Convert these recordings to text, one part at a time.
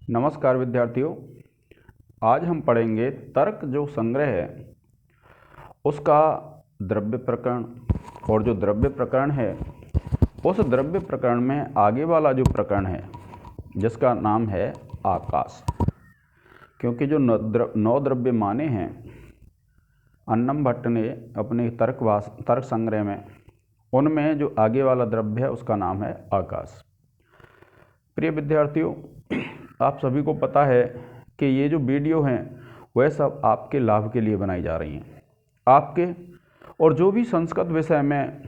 नमस्कार विद्यार्थियों। आज हम पढ़ेंगे तर्क जो संग्रह है उसका द्रव्य प्रकरण। और जो द्रव्य प्रकरण है उस द्रव्य प्रकरण में आगे वाला जो प्रकरण है जिसका नाम है आकाश। क्योंकि जो 9 द्रव्य माने हैं अन्नम भट्ट ने अपने तर्क संग्रह में, उनमें जो आगे वाला द्रव्य है उसका नाम है आकाश। प्रिय विद्यार्थियों, आप सभी को पता है कि ये जो वीडियो हैं वह सब आपके लाभ के लिए बनाई जा रही हैं। आपके और जो भी संस्कृत विषय में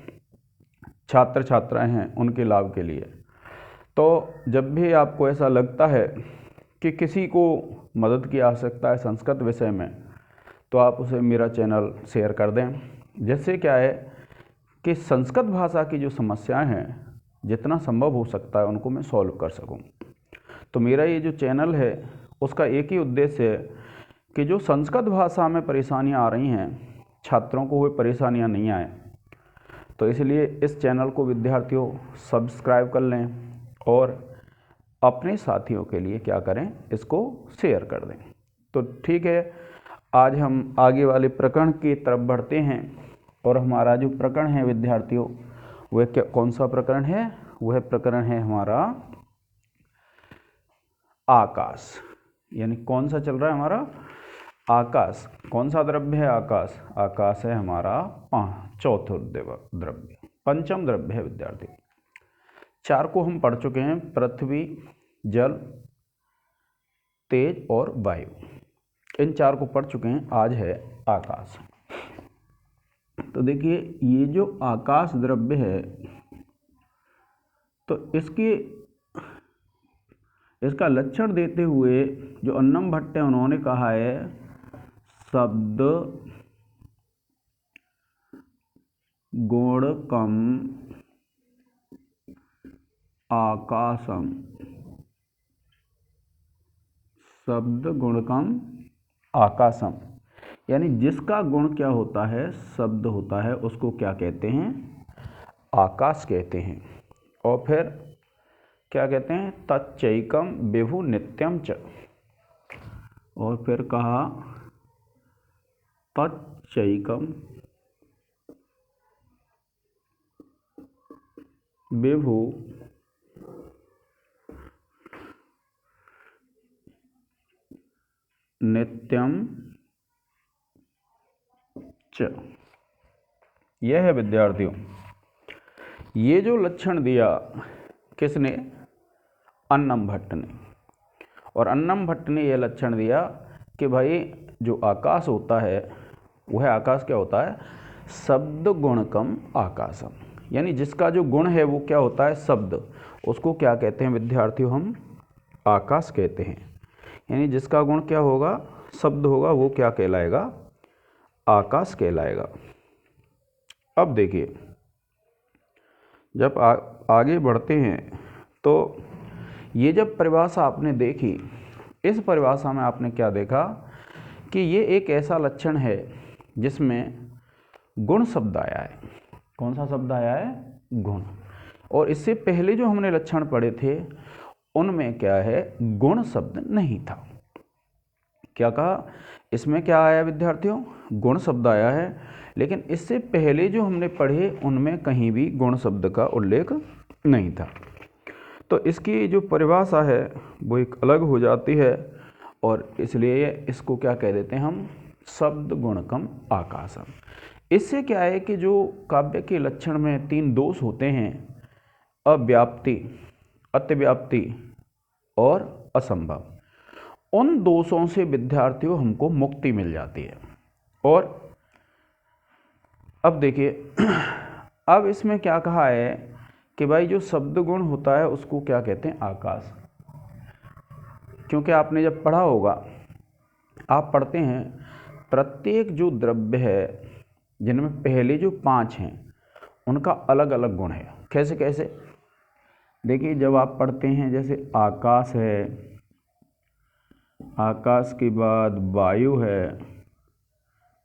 छात्र छात्राएं हैं उनके लाभ के लिए। तो जब भी आपको ऐसा लगता है कि किसी को मदद की आवश्यकता है संस्कृत विषय में, तो आप उसे मेरा चैनल शेयर कर दें। जिससे क्या है कि संस्कृत भाषा की जो समस्याएं हैं जितना संभव हो सकता है उनको मैं सॉल्व कर सकूं। तो मेरा ये जो चैनल है उसका एक ही उद्देश्य है कि जो संस्कृत भाषा में परेशानियां आ रही हैं छात्रों को वो परेशानियां नहीं आए। तो इसलिए इस चैनल को विद्यार्थियों सब्सक्राइब कर लें और अपने साथियों के लिए क्या करें, इसको शेयर कर दें। तो ठीक है, आज हम आगे वाले प्रकरण की तरफ बढ़ते हैं। और हमारा जो प्रकरण है विद्यार्थियों वह कौन सा प्रकरण है? वह प्रकरण है हमारा आकाश। यानी कौन सा चल रहा है हमारा? आकाश। कौन सा द्रव्य है आकाश? आकाश है हमारा चौथा द्रव्य, पंचम द्रव्य है विद्यार्थी। 4 को हम पढ़ चुके हैं, पृथ्वी, जल, तेज और वायु। इन 4 को पढ़ चुके हैं। आज है आकाश। तो देखिए ये जो आकाश द्रव्य है तो इसका लक्षण देते हुए जो अन्नम भट्ट है उन्होंने कहा है शब्द गुणकम आकाशम। शब्द गुणकम आकाशम यानी जिसका गुण क्या होता है, शब्द होता है, उसको क्या कहते हैं? आकाश कहते हैं। और फिर क्या कहते हैं? तच्चैकम विभु नित्यम च। और फिर कहा तच्चैकम विभु नित्यम च। यह है विद्यार्थियों, ये जो लक्षण दिया किसने? अन्नम भट्ट ने। और अन्नम भट्ट ने यह लक्षण दिया कि भाई जो आकाश होता है वह आकाश क्या होता है? शब्द गुणकम आकाशम। यानी जिसका जो गुण है वो क्या होता है? शब्द। उसको क्या कहते हैं विद्यार्थियों? हम आकाश कहते हैं। यानी जिसका गुण क्या होगा? शब्द होगा, वो क्या कहलाएगा? आकाश कहलाएगा। अब देखिए जब आगे बढ़ते हैं तो ये जब परिभाषा आपने देखी, इस परिभाषा में आपने क्या देखा कि ये एक ऐसा लक्षण है जिसमें गुण शब्द आया है। कौन सा शब्द आया है? गुण। और इससे पहले जो हमने लक्षण पढ़े थे उनमें क्या है? गुण शब्द नहीं था। क्या कहा? इसमें क्या आया विद्यार्थियों? गुण शब्द आया है। लेकिन इससे पहले जो हमने पढ़े उनमें कहीं भी गुण शब्द का उल्लेख नहीं था। तो इसकी जो परिभाषा है वो एक अलग हो जाती है और इसलिए इसको क्या कह देते हैं हम? शब्द गुणकम आकाशम। इससे क्या है कि जो काव्य के लक्षण में 3 दोष होते हैं, अव्याप्ति, अतिव्याप्ति और असंभव, उन दोषों से विद्यार्थियों हमको मुक्ति मिल जाती है। और अब देखिए अब इसमें क्या कहा है कि भाई जो शब्द गुण होता है उसको क्या कहते हैं? आकाश। क्योंकि आपने जब पढ़ा होगा, आप पढ़ते हैं प्रत्येक जो द्रव्य है जिनमें पहले जो 5 हैं उनका अलग अलग गुण है। कैसे कैसे? देखिए जब आप पढ़ते हैं जैसे आकाश है, आकाश के बाद वायु है,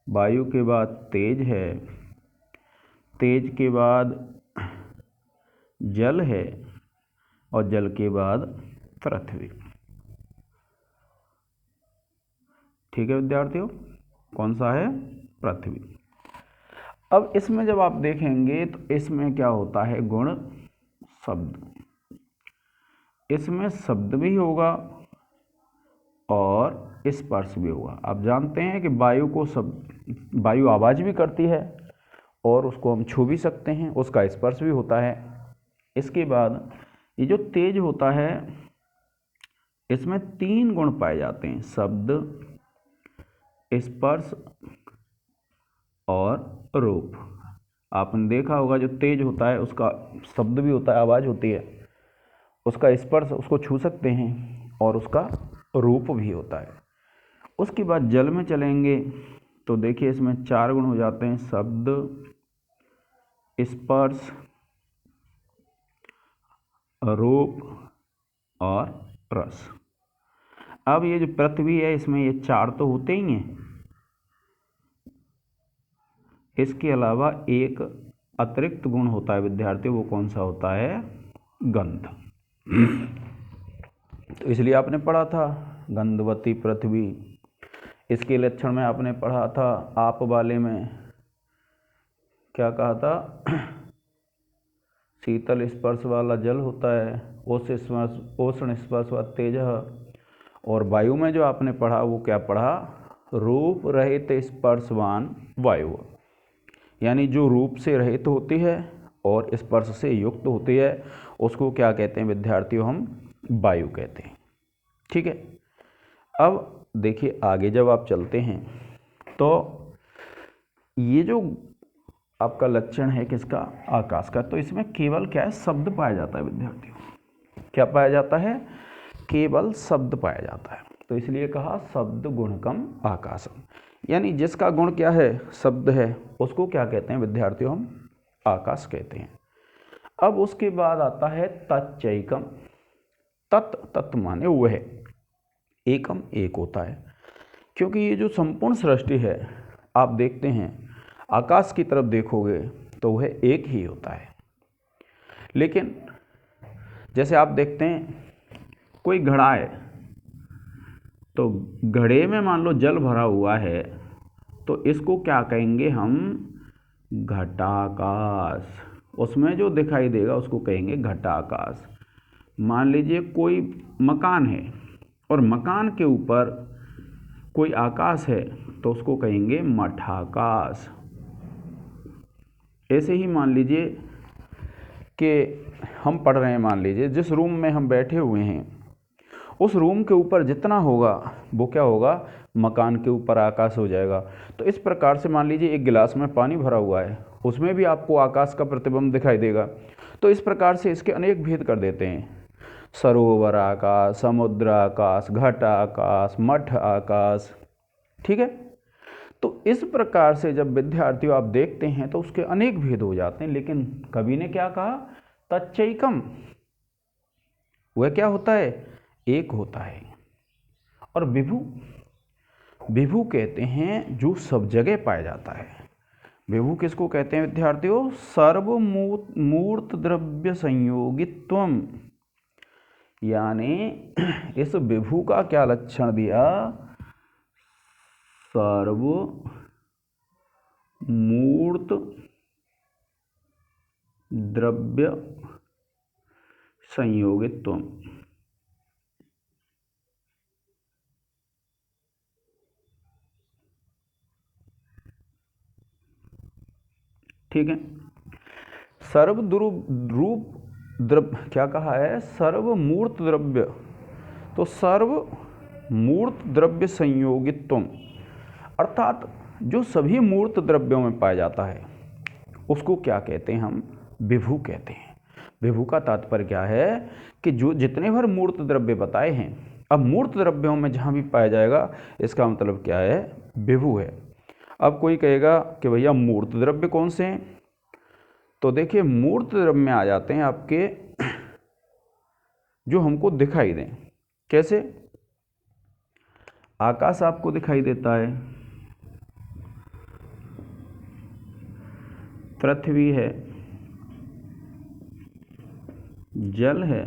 वायु के बाद तेज है, तेज के बाद जल है और जल के बाद पृथ्वी। ठीक है विद्यार्थियों, कौन सा है? पृथ्वी। अब इसमें जब आप देखेंगे तो इसमें क्या होता है? गुण शब्द। इसमें शब्द भी होगा और स्पर्श भी होगा। आप जानते हैं कि वायु आवाज़ भी करती है और उसको हम छू भी सकते हैं, उसका स्पर्श भी होता है। इसके बाद ये जो तेज होता है, इसमें 3 गुण पाए जाते हैं: शब्द, स्पर्श और रूप। आपने देखा होगा जो तेज होता है उसका शब्द भी होता है, आवाज़ होती है, उसका स्पर्श उसको छू सकते हैं और उसका रूप भी होता है। उसके बाद जल में चलेंगे तो देखिए इसमें 4 गुण हो जाते हैं: शब्द, स्पर्श, रूप और रस। अब ये जो पृथ्वी है इसमें ये 4 तो होते ही हैं, इसके अलावा एक अतिरिक्त गुण होता है विद्यार्थियों, वो कौन सा होता है? गंध। तो इसलिए आपने पढ़ा था गंधवती पृथ्वी। इसके लक्षण में आपने पढ़ा था आप वाले में, क्या कहा था? शीतल स्पर्श वाला जल होता है, उष्ण स्पर्श व तेज। और वायु में जो आपने पढ़ा वो क्या पढ़ा? रूप रहित स्पर्शवान वायु, यानी जो रूप से रहित होती है और स्पर्श से युक्त होती है उसको क्या कहते हैं विद्यार्थियों? हम वायु कहते हैं। ठीक है। अब देखिए आगे जब आप चलते हैं तो ये जो आपका लक्षण है किसका? आकाश का। तो इसमें केवल क्या है? शब्द पाया जाता है विद्यार्थियों। क्या पाया जाता है? केवल शब्द पाया जाता है। तो इसलिए कहा शब्द गुणकम आकाशम, यानी जिसका गुण क्या है? शब्द है, उसको क्या कहते हैं विद्यार्थियों? हम आकाश कहते हैं। अब उसके बाद आता है तच्चैकम। तत् माने वह, एकम एक होता है, क्योंकि ये जो संपूर्ण सृष्टि है आप देखते हैं आकाश की तरफ देखोगे तो वह एक ही होता है। लेकिन जैसे आप देखते हैं कोई घड़ा है, तो घड़े में मान लो जल भरा हुआ है, तो इसको क्या कहेंगे हम? घटाकाश। उसमें जो दिखाई देगा उसको कहेंगे घटाकाश। मान लीजिए कोई मकान है और मकान के ऊपर कोई आकाश है तो उसको कहेंगे मठाकाश। ऐसे ही मान लीजिए कि हम पढ़ रहे हैं, मान लीजिए जिस रूम में हम बैठे हुए हैं उस रूम के ऊपर जितना होगा वो क्या होगा? मकान के ऊपर आकाश हो जाएगा। तो इस प्रकार से मान लीजिए एक गिलास में पानी भरा हुआ है, उसमें भी आपको आकाश का प्रतिबिंब दिखाई देगा। तो इस प्रकार से इसके अनेक भेद कर देते हैं: सरोवर आकाश, समुद्र आकाश, घट आकाश, मठ आकाश। ठीक है। तो इस प्रकार से जब विद्यार्थियों आप देखते हैं तो उसके अनेक भेद हो जाते हैं। लेकिन कवि ने क्या कहा? तच्चैकम, वह क्या होता है? एक होता है। और विभु, विभु कहते हैं जो सब जगह पाया जाता है। विभु किसको कहते हैं विद्यार्थियों? सर्वमूर्त द्रव्य संयोगित्वम, यानी इस विभु का क्या लक्षण दिया? सर्वमूर्त द्रव्य संयोगित्वम। ठीक है। रूप द्रव्य क्या कहा है? सर्वमूर्त द्रव्य। तो सर्वमूर्त द्रव्य संयोगित्वम, अर्थात जो सभी मूर्त द्रव्यों में पाया जाता है उसको क्या कहते हैं? हम विभु कहते हैं। विभु का तात्पर्य क्या है कि जो जितने भर मूर्त द्रव्य बताए हैं, अब मूर्त द्रव्यों में जहाँ भी पाया जाएगा इसका मतलब क्या है? विभु है। अब कोई कहेगा कि भैया मूर्त द्रव्य कौन से हैं? तो देखिए मूर्त द्रव्य में आ जाते हैं आपके जो हमको दिखाई दें। कैसे? आकाश आपको दिखाई देता है, पृथ्वी है, जल है,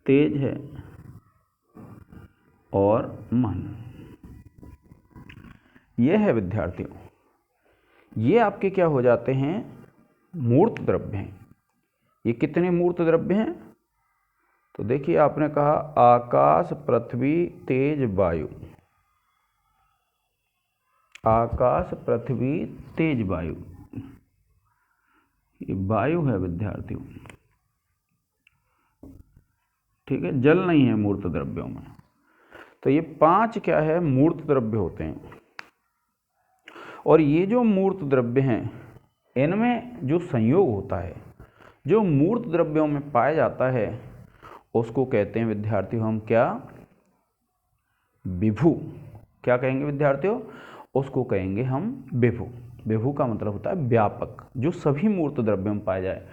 तेज है, और मन। ये है विद्यार्थियों, ये आपके क्या हो जाते हैं, मूर्त द्रव्य हैं। ये कितने मूर्त द्रव्य हैं, तो देखिए आपने कहा आकाश, पृथ्वी, तेज, वायु। आकाश, पृथ्वी, तेज, वायु। ये वायु है विद्यार्थियों, ठीक है, जल नहीं है मूर्त द्रव्यों में। तो ये 5 क्या है, मूर्त द्रव्य होते हैं। और ये जो मूर्त द्रव्य हैं, इनमें जो संयोग होता है, जो मूर्त द्रव्यों में पाया जाता है, उसको कहते हैं विद्यार्थियों हम क्या, विभु। क्या कहेंगे विद्यार्थियों, उसको कहेंगे हम विभु। विभु का मतलब होता है व्यापक, जो सभी मूर्त द्रव्यों में पाए जाए।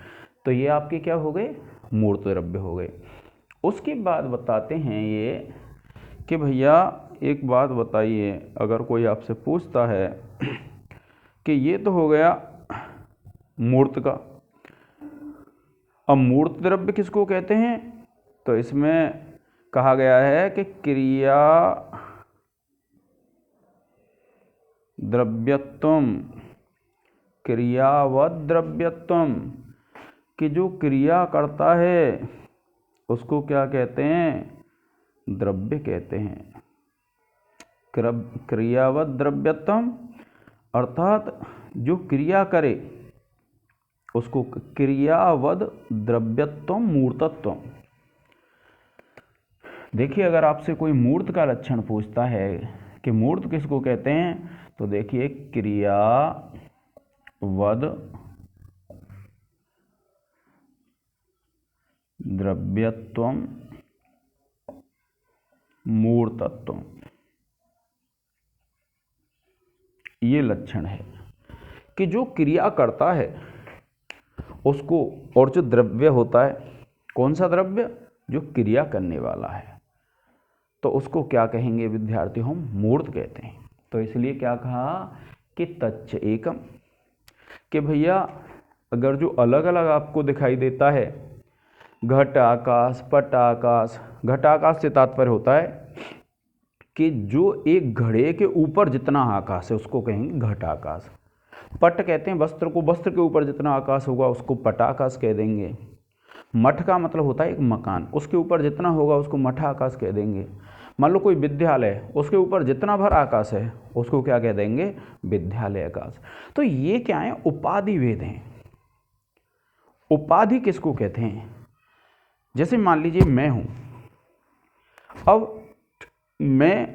तो ये आपके क्या हो गए, मूर्त द्रव्य हो गए। उसके बाद बताते हैं ये कि भैया एक बात बताइए, अगर कोई आपसे पूछता है कि ये तो हो गया मूर्त का, अब मूर्त द्रव्य किसको कहते हैं, तो इसमें कहा गया है कि क्रिया द्रव्यत्वम, क्रियावद द्रव्यत्वम, कि जो क्रिया करता है उसको क्या कहते हैं, द्रव्य कहते हैं। क्रियावद द्रव्यत्वम अर्थात जो क्रिया करे उसको क्रियावद द्रव्यत्वम मूर्तत्वम। देखिए अगर आपसे कोई मूर्त का लक्षण पूछता है कि मूर्त किसको कहते हैं, तो देखिए क्रियावद द्रव्यत्वम मूर्तत्वम, ये लक्षण है कि जो क्रिया करता है उसको, और जो द्रव्य होता है, कौन सा द्रव्य, जो क्रिया करने वाला है, तो उसको क्या कहेंगे विद्यार्थी, हम मूर्त कहते हैं। तो इसलिए क्या कहा कि तच्च एकम, कि भैया अगर जो अलग अलग आपको दिखाई देता है, घट आकाश, पट आकाश, घट आकाश से तात्पर्य होता है कि जो एक घड़े के ऊपर जितना आकाश है उसको कहेंगे घट आकाश। पट कहते हैं वस्त्र को, वस्त्र के ऊपर जितना आकाश होगा उसको पटाकाश कह देंगे। मठ का मतलब होता है एक मकान, उसके ऊपर जितना होगा उसको मठाकाश कह देंगे। मान लो कोई विद्यालय, उसके ऊपर जितना भर आकाश है उसको क्या कह देंगे, विद्यालय आकाश। तो ये क्या है, उपाधि भेद हैं। उपाधि किसको कहते हैं, जैसे मान लीजिए मैं हूं, अब मैं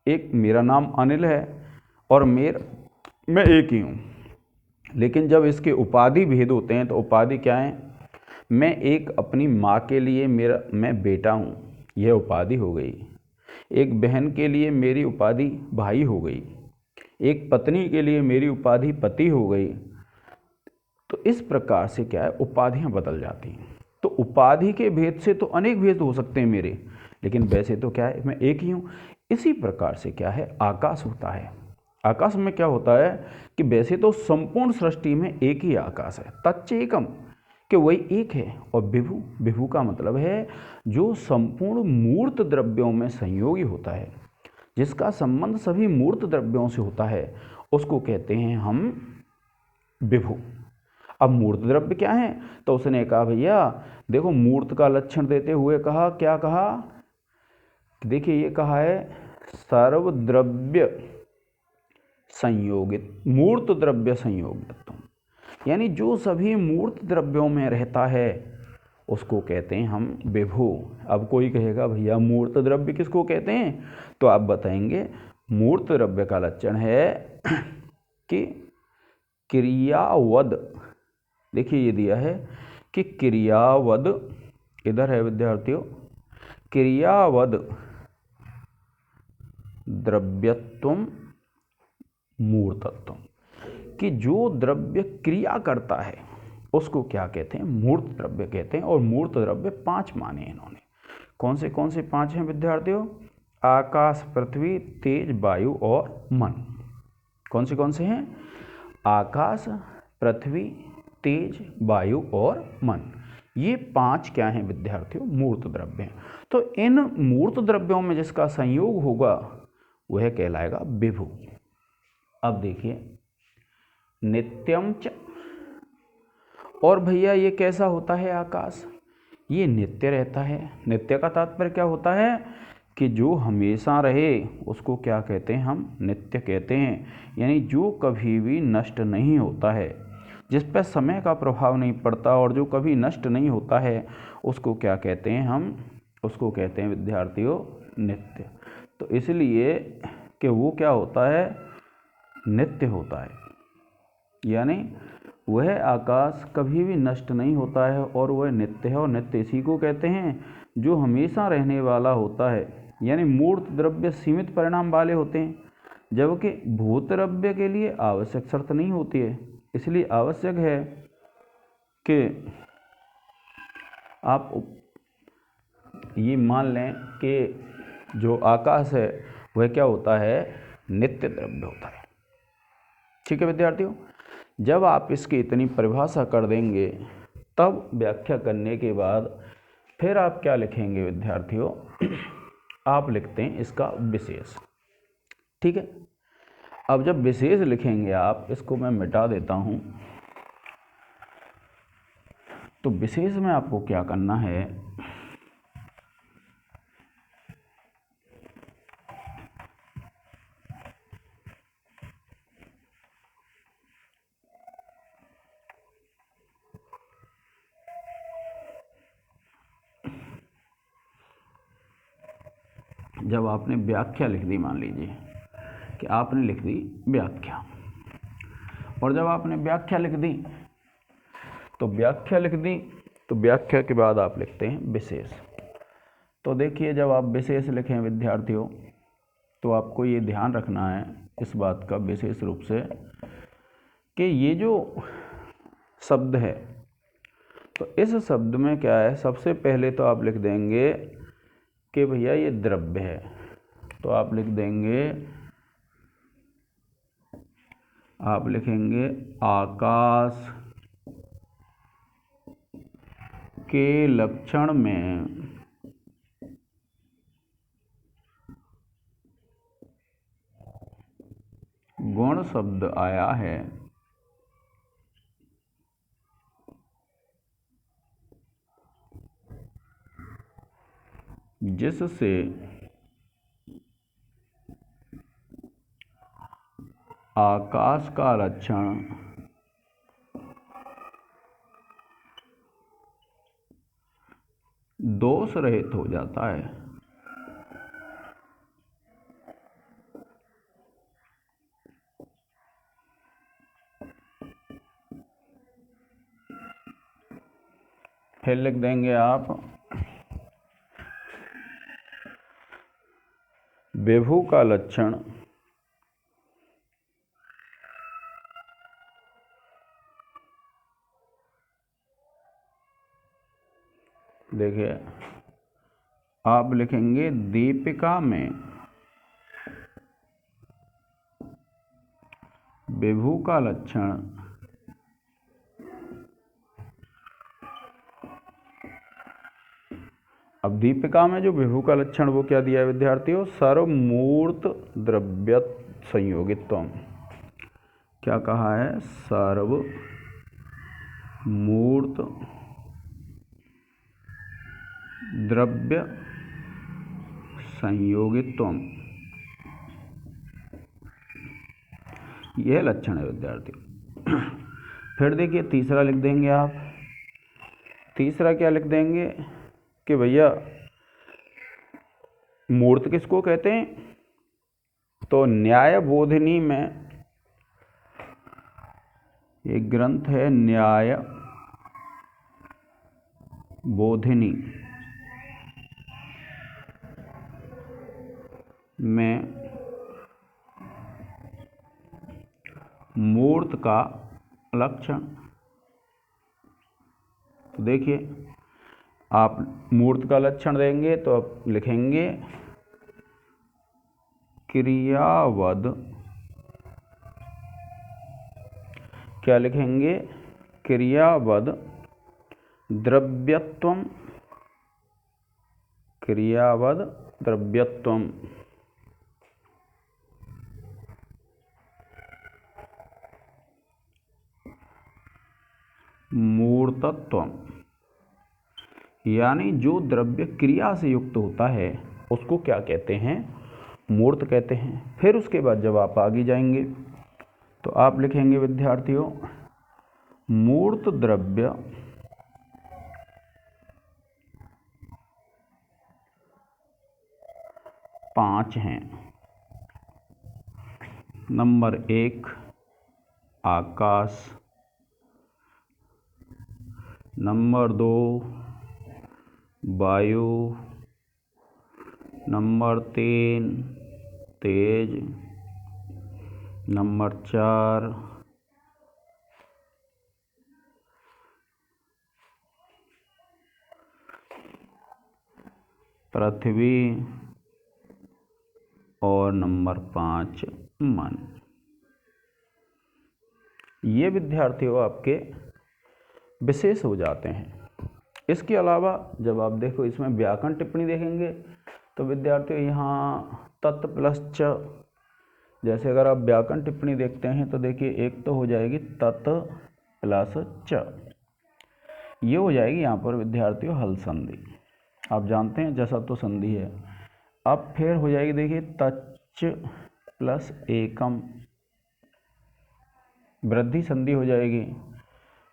एक, मेरा नाम अनिल है और मैं एक ही हूं, लेकिन जब इसके उपाधि भेद होते हैं तो उपाधि क्या है, मैं एक अपनी माँ के लिए मैं बेटा हूँ, यह उपाधि हो गई। एक बहन के लिए मेरी उपाधि भाई हो गई। एक पत्नी के लिए मेरी उपाधि पति हो गई। तो इस प्रकार से क्या है, उपाधियाँ बदल जाती हैं। तो उपाधि के भेद से तो अनेक भेद हो सकते हैं मेरे, लेकिन वैसे तो क्या है, मैं एक ही हूँ। इसी प्रकार से क्या है, आकाश होता है। आकाश में क्या होता है कि वैसे तो संपूर्ण सृष्टि में एक ही आकाश है, तच्च एकम, कि वही एक है। और विभु, विभु का मतलब है जो संपूर्ण मूर्त द्रव्यों में संयोगी होता है, जिसका संबंध सभी मूर्त द्रव्यों से होता है, उसको कहते हैं हम विभु। अब मूर्त द्रव्य क्या है, तो उसने कहा भैया देखो मूर्त का लक्षण देते हुए कहा, क्या कहा, देखिए ये कहा है सर्वद्रव्य संयोगित, मूर्त द्रव्य संयोगित, यानी जो सभी मूर्त द्रव्यों में रहता है उसको कहते हैं हम विभु। अब कोई कहेगा भैया मूर्त द्रव्य किसको कहते हैं, तो आप बताएंगे मूर्त द्रव्य का लक्षण है कि क्रियावद, देखिए ये दिया है कि क्रियावद, इधर है विद्यार्थियों, क्रियावद द्रव्यत्वम मूर्तत्वम, कि जो द्रव्य क्रिया करता है उसको क्या कहते हैं, मूर्त द्रव्य कहते हैं। और मूर्त द्रव्य 5 माने इन्होंने। कौन से 5 हैं विद्यार्थियों, आकाश, पृथ्वी, तेज, वायु और मन। कौन से हैं, आकाश, पृथ्वी, तेज, वायु और मन। ये 5 क्या हैं विद्यार्थियों? मूर्त द्रव्य हैं। तो इन मूर्त द्रव्यों में जिसका संयोग होगा वह कहलाएगा विभु। अब देखिए नित्यम च, और भैया ये कैसा होता है आकाश? ये नित्य रहता है। नित्य का तात्पर्य क्या होता है कि जो हमेशा रहे उसको क्या कहते हैं? हम नित्य कहते हैं। यानी जो कभी भी नष्ट नहीं होता है, जिस पर समय का प्रभाव नहीं पड़ता और जो कभी नष्ट नहीं होता है, उसको क्या कहते हैं? हम उसको कहते हैं विद्यार्थियों नित्य। तो इसलिए कि वो क्या होता है? नित्य होता है। यानी वह आकाश कभी भी नष्ट नहीं होता है और वह नित्य है। और नित्य इसी को कहते हैं जो हमेशा रहने वाला होता है। यानी मूर्त द्रव्य सीमित परिणाम वाले होते हैं, जबकि भूत द्रव्य के लिए आवश्यक शर्त नहीं होती है। इसलिए आवश्यक है कि आप ये मान लें कि जो आकाश है वह क्या होता है? नित्य द्रव्य होता है। ठीक है विद्यार्थियों, जब आप इसकी इतनी परिभाषा कर देंगे तब व्याख्या करने के बाद फिर आप क्या लिखेंगे विद्यार्थियों? आप लिखते हैं इसका विशेष। ठीक है, अब जब विशेष लिखेंगे आप, इसको मैं मिटा देता हूं। तो विशेष में आपको क्या करना है? जब आपने व्याख्या लिख दी, मान लीजिए कि आपने लिख दी व्याख्या, और जब आपने व्याख्या लिख दी तो व्याख्या के बाद आप लिखते हैं विशेष। तो देखिए जब आप विशेष लिखें विद्यार्थियों, तो आपको ये ध्यान रखना है इस बात का विशेष रूप से कि ये जो शब्द है, तो इस शब्द में क्या है? सबसे पहले तो आप लिख देंगे कि भैया ये द्रव्य है। तो आप लिख देंगे, आप लिखेंगे आकाश के लक्षण में गुण शब्द आया है जिससे आकाश का लक्षण दोष रहित हो जाता है। फिर लिख देंगे आप विभु का लक्षण देखिए आप लिखेंगे दीपिका में विभु का लक्षण अब दीपिका में जो विभु का लक्षण वो क्या दिया है विद्यार्थियों? सर्वमूर्त द्रव्य संयोगित्व। क्या कहा है? सर्वमूर्त द्रव्य संयोगित्व, यह लक्षण है विद्यार्थियों। फिर देखिए तीसरा लिख देंगे आप। तीसरा क्या लिख देंगे कि भैया मूर्त किसको कहते हैं? तो न्याय बोधिनी में एक ग्रंथ है न्याय बोधिनी में मूर्त का लक्षण। तो देखिए आप मूर्त का लक्षण देंगे तो आप लिखेंगे क्रियावद। क्या लिखेंगे? क्रियावद द्रव्यत्वम क्रियावद द्रव्यत्वम मूर्तत्वम, यानी जो द्रव्य क्रिया से युक्त होता है उसको क्या कहते हैं? मूर्त कहते हैं। फिर उसके बाद जब आप आगे जाएंगे तो आप लिखेंगे विद्यार्थियों, मूर्त द्रव्य पांच हैं। नंबर 1 आकाश, नंबर 2 वायु, नंबर 3 तेज, नंबर 4 पृथ्वी और नंबर 5 मन। ये विद्यार्थियों आपके विशेष हो जाते हैं। इसके अलावा जब आप देखो इसमें व्याकरण टिप्पणी देखेंगे तो विद्यार्थियों यहाँ तत् प्लस च, जैसे अगर आप व्याकरण टिप्पणी देखते हैं तो देखिए एक तो हो जाएगी तत् प्लस च, ये हो जाएगी यहाँ पर विद्यार्थियों हल संधि, आप जानते हैं जैसा तो संधि है। अब फिर हो जाएगी देखिए तच्च प्लस एकम, वृद्धि संधि हो जाएगी।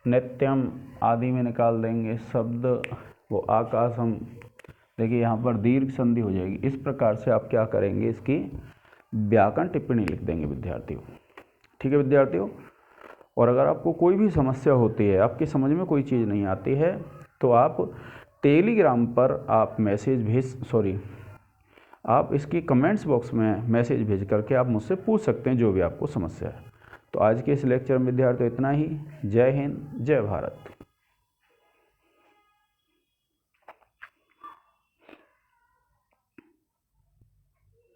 नित्यम आदि में निकाल देंगे शब्द वो आकाशम, देखिए यहाँ पर दीर्घ संधि हो जाएगी। इस प्रकार से आप क्या करेंगे, इसकी व्याकरण टिप्पणी लिख देंगे विद्यार्थियों। ठीक है विद्यार्थियों, और अगर आपको कोई भी समस्या होती है, आपकी समझ में कोई चीज़ नहीं आती है, तो आप टेलीग्राम पर आप आप इसकी कमेंट्स बॉक्स में मैसेज भेज करके आप मुझसे पूछ सकते हैं जो भी आपको समस्या है। तो आज के इस लेक्चर में विद्यार्थियों इतना ही। जय हिंद, जय भारत।